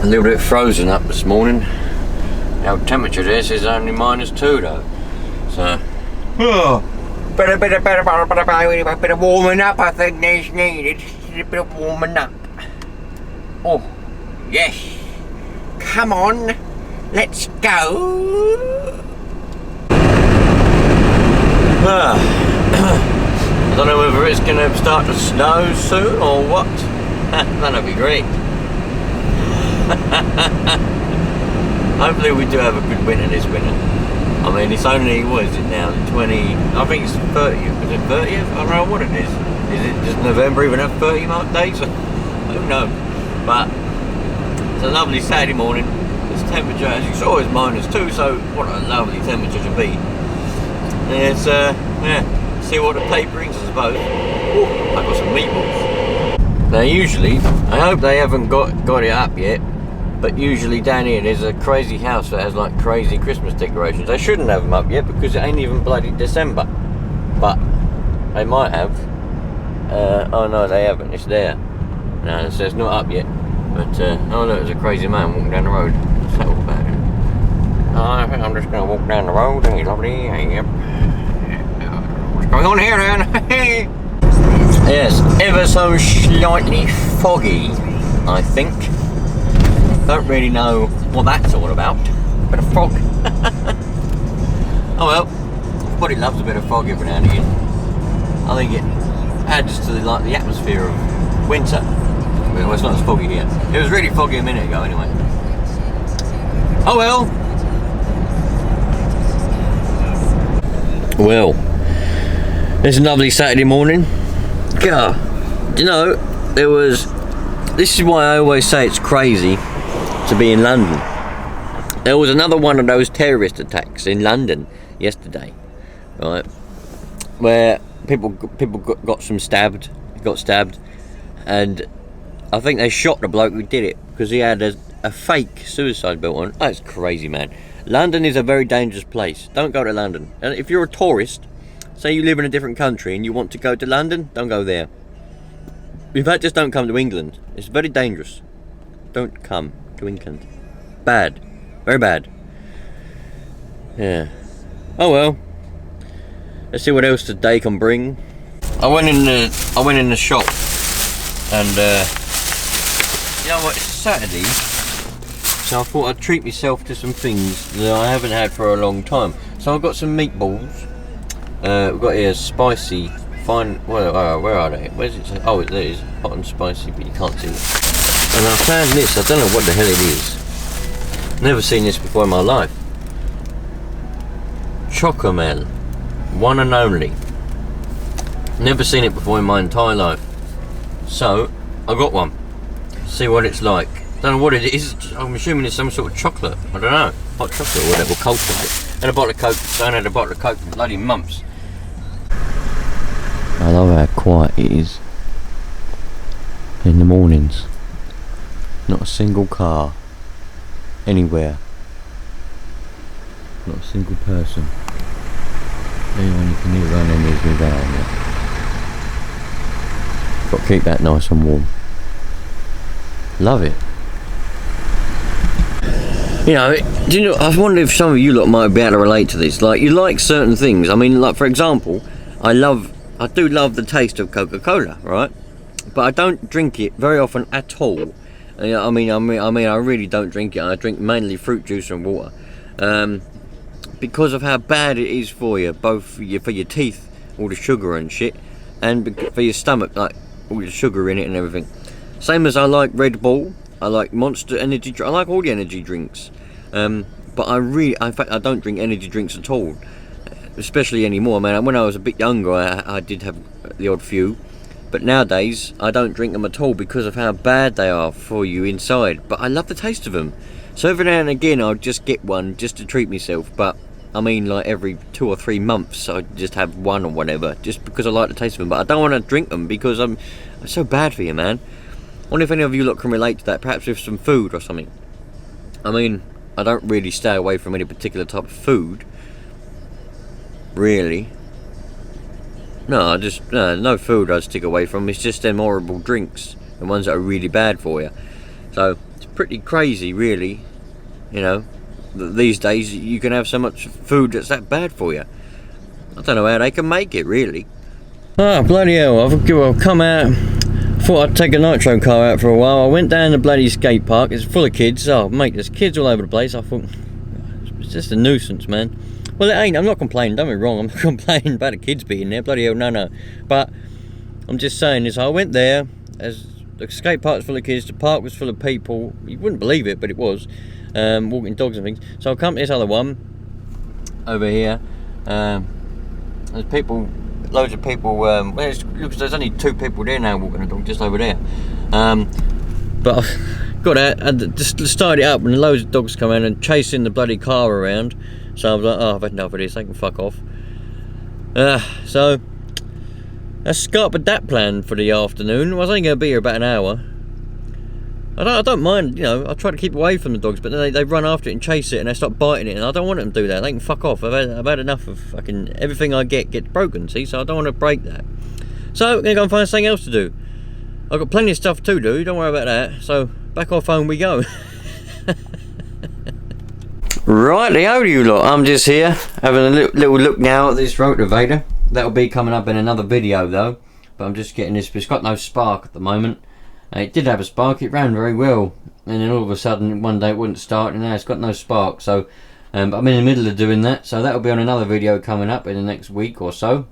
little bit frozen up this morning. Our temperature this is only -2 though. So bit of warming up I think is needed. A bit of warming up. Oh yes. Come on, let's go. I don't know whether it's going to start to snow soon or what. That'll be great. Hopefully we do have a good winter this winter. I mean, it's only, what is it now, 20, I think it's 30th, is it 30th? I don't know what it is. Is it just November even have 30 days? Who knows? But it's a lovely Saturday morning. This temperature, as you saw, is -2, so what a lovely temperature to be. It's, yeah, see what the day brings, I suppose. Ooh, I've got some meatballs. Now usually, I hope they haven't got it up yet, but usually down here there's a crazy house that has like crazy Christmas decorations. They shouldn't have them up yet because it ain't even bloody December. But they might have. Oh no, they haven't, it's there. No, it says not up yet. But, oh look, there's a crazy man walking down the road. What's that all about? I think I'm just going to walk down the road. Hey, lovely. Yep. What's going on here then? Yes, ever so slightly foggy, I think. Don't really know what that's all about. Bit of fog. Oh well, everybody loves a bit of fog every now and again. I think it adds to the atmosphere of winter. Well, it's not as foggy here. It was really foggy a minute ago anyway. Oh well. Well, it's a lovely Saturday morning. God, you know, this is why I always say it's crazy to be in London. There was another one of those terrorist attacks in London yesterday, right, where people got stabbed, and I think they shot the bloke who did it because he had a fake suicide built on. That's crazy, man. London is a very dangerous place. Don't go to London. And if you're a tourist, say you live in a different country and you want to go to London, don't go there. In fact, just don't come to England. It's very dangerous. Don't come to England. Bad. Very bad. Yeah. Oh well. Let's see what else the day can bring. I went in the shop and you know what, it's Saturday. So I thought I'd treat myself to some things that I haven't had for a long time. So I've got some meatballs. We've got here spicy, fine, where are they? Where's it? Oh, there it is, hot and spicy, but you can't see it. And I found this, I don't know what the hell it is. Never seen this before in my life. Chocomel, one and only. Never seen it before in my entire life. So, I got one. See what it's like. Don't know what it is. I'm assuming it's some sort of chocolate. I don't know. Hot chocolate or whatever, cold chocolate. And a bottle of Coke. So I had a bottle of Coke for bloody months. I love how quiet it is in the mornings. Not a single car anywhere. Not a single person. Anyone you can hear running is me down there. Got to keep that nice and warm. Love it. You know, do you know, I wonder if some of you lot might be able to relate to this. Like, you like certain things. I mean, like, for example, I do love the taste of Coca-Cola, right? But I don't drink it very often at all. I mean, I really don't drink it. I drink mainly fruit juice and water. Because of how bad it is for you, both for your teeth, all the sugar and shit, and for your stomach, like, all the sugar in it and everything. Same as I like Red Bull, I like Monster energy drink, I like all the energy drinks. But in fact, I don't drink energy drinks at all, especially anymore. Man, when I was a bit younger, I did have the odd few, but nowadays I don't drink them at all because of how bad they are for you inside. But I love the taste of them, so every now and again I'll just get one just to treat myself. But I mean, like every 2 or 3 months I just have one or whatever, just because I like the taste of them. But I don't want to drink them because I'm so bad for you, man. I wonder if any of you lot can relate to that, perhaps with some food or something. I mean, I don't really stay away from any particular type of food, really. No, no food I'd stick away from. It's just them horrible drinks, the ones that are really bad for you. So it's pretty crazy, really, you know, that these days you can have so much food that's that bad for you. I don't know how they can make it, really. Oh, bloody hell, I've come out, thought I'd take a nitro car out for a while. I went down the bloody skate park, it's full of kids. Oh mate, there's kids all over the place. I thought, it's just a nuisance, man. Well, it ain't, I'm not complaining, don't get me wrong, I'm not complaining about the kids being there, bloody hell, no. But I'm just saying this, I went there, as the skate park was full of kids, the park was full of people, you wouldn't believe it, but it was, walking dogs and things. So I come to this other one, over here, there's people, loads of people, there's only 2 people there now walking the dog, just over there. But I got out and just started it up and loads of dogs come in and chasing the bloody car around. So I was like, oh, I've had enough of this, they can fuck off. So let's start with that plan for the afternoon. I was only going to be here about an hour. I don't mind, you know, I try to keep away from the dogs, but then they run after it and chase it and they start biting it, and I don't want them to do that. They can fuck off. I've had enough of fucking everything I get gets broken, see, so I don't want to break that. So I'm going to go and find something else to do. I've got plenty of stuff to do, don't worry about that. So back off home we go. Rightio you lot, I'm just here having a little look now at this rotavator. That'll be coming up in another video though, but I'm just getting this, it's got no spark at the moment. It did have a spark, it ran very well, and then all of a sudden one day it wouldn't start and now it's got no spark. So but I'm in the middle of doing that, so that'll be on another video coming up in the next week or so.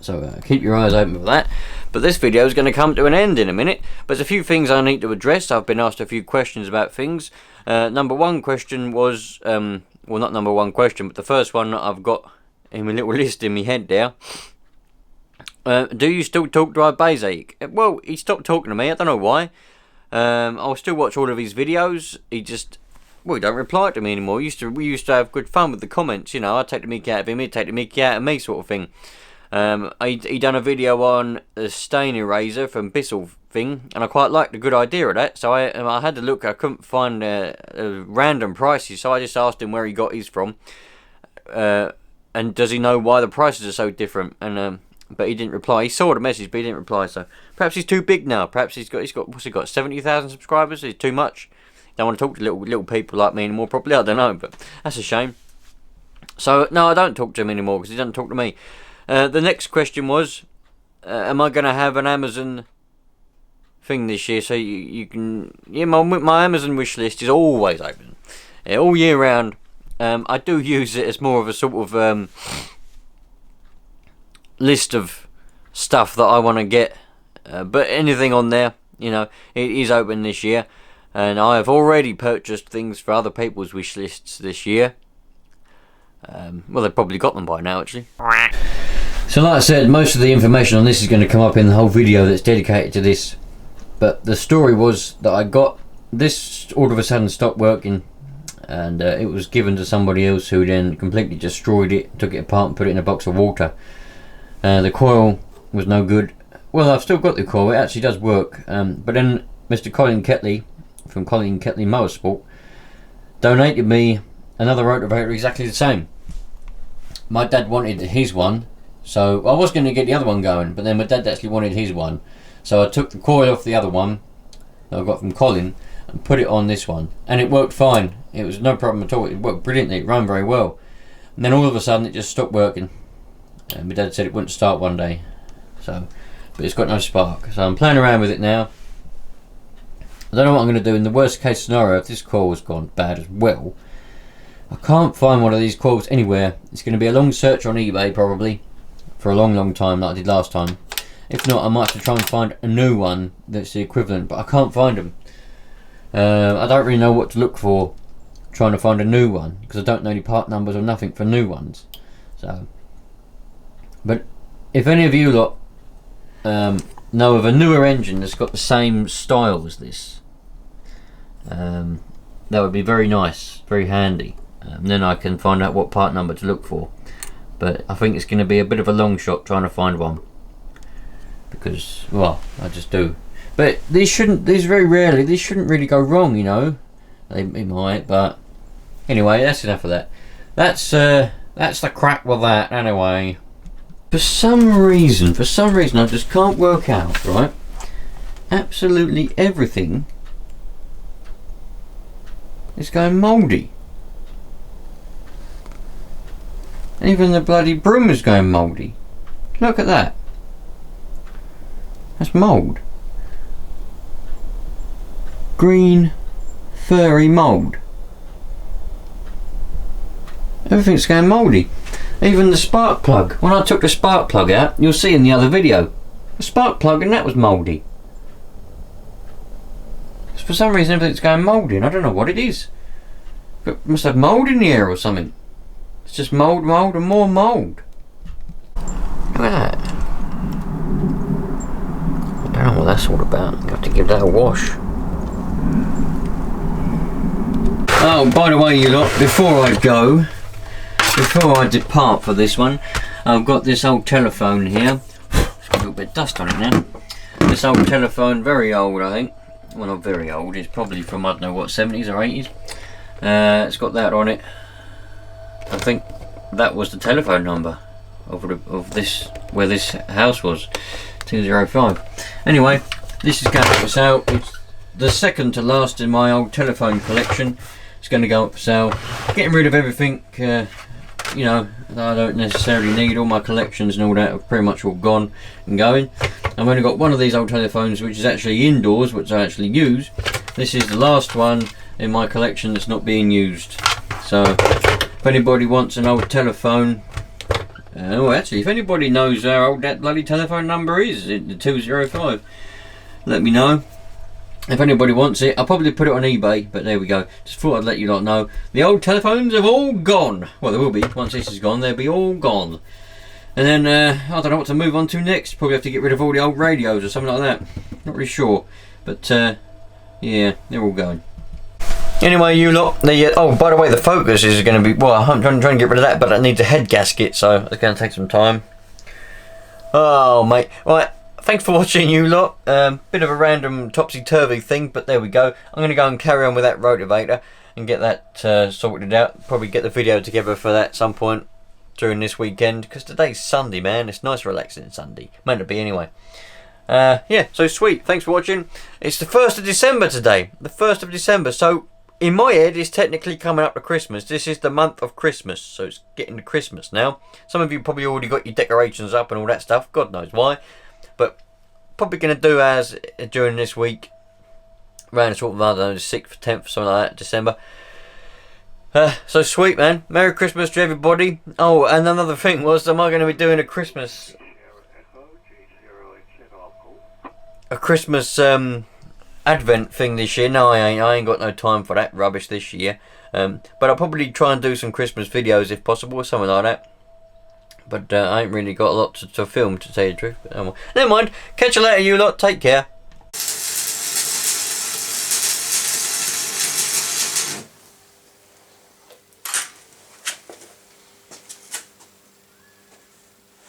So keep your eyes open for that. But this video is going to come to an end in a minute. But there's a few things I need to address. I've been asked a few questions about things. Number one question was, well, not number one question, but the first one that I've got in my little list in my head there. Do you still talk to Basic? Well, he stopped talking to me. I don't know why. I'll still watch all of his videos. He don't reply to me anymore. We used to have good fun with the comments. You know, I'd take the mickey out of him, he'd take the mickey out of me, sort of thing. He done a video on the stain eraser from Bissell thing, and I quite liked the good idea of that. So I had to look. I couldn't find random prices, so I just asked him where he got his from, and does he know why the prices are so different? And but he didn't reply. He saw the message, but he didn't reply. So perhaps he's too big now. Perhaps he's got what's he got, 70,000 subscribers? He's too much. Don't want to talk to little people like me anymore. Probably, I don't know, but that's a shame. So no, I don't talk to him anymore because he doesn't talk to me. The next question was, am I going to have an Amazon thing this year? So you can, yeah, my Amazon wish list is always open, all year round. I do use it as more of a sort of list of stuff that I want to get, but anything on there, you know, it is open this year, and I have already purchased things for other people's wish lists this year. Well, they've probably got them by now, actually. So like I said, most of the information on this is going to come up in the whole video that's dedicated to this. But the story was that I got this, all of a sudden stopped working, and it was given to somebody else who then completely destroyed it, took it apart and put it in a box of water. The coil was no good. Well, I've still got the coil, it actually does work. But then Mr. Colin Ketley from Colin Ketley Motorsport donated me another rotavator exactly the same. My dad wanted his one, so I was going to get the other one going, but then my dad actually wanted his one, so I took the coil off the other one that I got from Colin and put it on this one, and it worked fine. It was no problem at all. It worked brilliantly. It ran very well. And then all of a sudden it just stopped working, and my dad said it wouldn't start one day. So, but it's got no spark, so I'm playing around with it now. I don't know what I'm going to do in the worst case scenario. If this coil has gone bad as well, I can't find one of these coils anywhere. It's going to be a long search on eBay probably for a long time, like I did last time. If not, I might have to try and find a new one that's the equivalent, but I can't find them. I don't really know what to look for trying to find a new one, because I don't know any part numbers or nothing for new ones. So, but if any of you lot know of a newer engine that's got the same style as this, that would be very nice, very handy. Then I can find out what part number to look for. But I think it's going to be a bit of a long shot trying to find one, because, well, I just do. But these shouldn't really go wrong, you know. They might, but anyway, that's enough of that. That's the crack with that. Anyway, for some reason I just can't work out, right? Absolutely everything is going mouldy. Even the bloody broom is going mouldy. Look at that. That's mould. Green, furry mould. Everything's going mouldy. Even the spark plug. When I took the spark plug out, you'll see in the other video, the spark plug and that was mouldy. For some reason everything's going mouldy and I don't know what it is. It must have mould in the air or something. It's just mould, mould and more mould. Look at that. I don't know what that's all about. You have to give that a wash. Oh, by the way, you lot, before I depart for this one, I've got this old telephone here. It's got a little bit of dust on it now. This old telephone, very old I think. Well, not very old, it's probably from, I don't know what, 70s or 80s. It's got that on it. I think that was the telephone number of this, where this house was, 205. Anyway, this is going up for sale. It's the second to last in my old telephone collection. It's going to go up for sale. Getting rid of everything, you know, that I don't necessarily need. All my collections and all that are pretty much all gone and going. I've only got one of these old telephones which is actually indoors, which I actually use. This is the last one in my collection that's not being used. So if anybody wants an old telephone, well actually if anybody knows how old that bloody telephone number is, the 205, let me know. If anybody wants it, I'll probably put it on eBay, but there we go. Just thought I'd let you lot know. The old telephones have all gone. Well, they will be. Once this is gone, they'll be all gone. And then, I don't know what to move on to next. Probably have to get rid of all the old radios or something like that. Not really sure. But, yeah, they're all going. Anyway, you lot, oh, by the way, the Focus is going to be, well, I'm trying to get rid of that, but it needs a head gasket, so it's going to take some time. Oh, mate. Right. Thanks for watching, you lot. Bit of a random topsy-turvy thing, but there we go. I'm going to go and carry on with that rotavator and get that sorted out. Probably get the video together for that at some point during this weekend, because today's Sunday, man. It's nice relaxing Sunday. Meant to be anyway. Yeah, so sweet. Thanks for watching. It's the 1st of December today. The 1st of December. So in my head, it's technically coming up to Christmas. This is the month of Christmas, so it's getting to Christmas now. Some of you probably already got your decorations up and all that stuff. God knows why. But probably going to do as during this week, around sort of, I don't know, the 6th, 10th, something like that, December. So sweet, man. Merry Christmas to everybody. Oh, and another thing was, am I going to be doing a Christmas Advent thing this year? No, I ain't got no time for that rubbish this year. But I'll probably try and do some Christmas videos if possible, or something like that. But I ain't really got a lot to film, to tell you the truth. But never mind. Catch you later, you lot. Take care.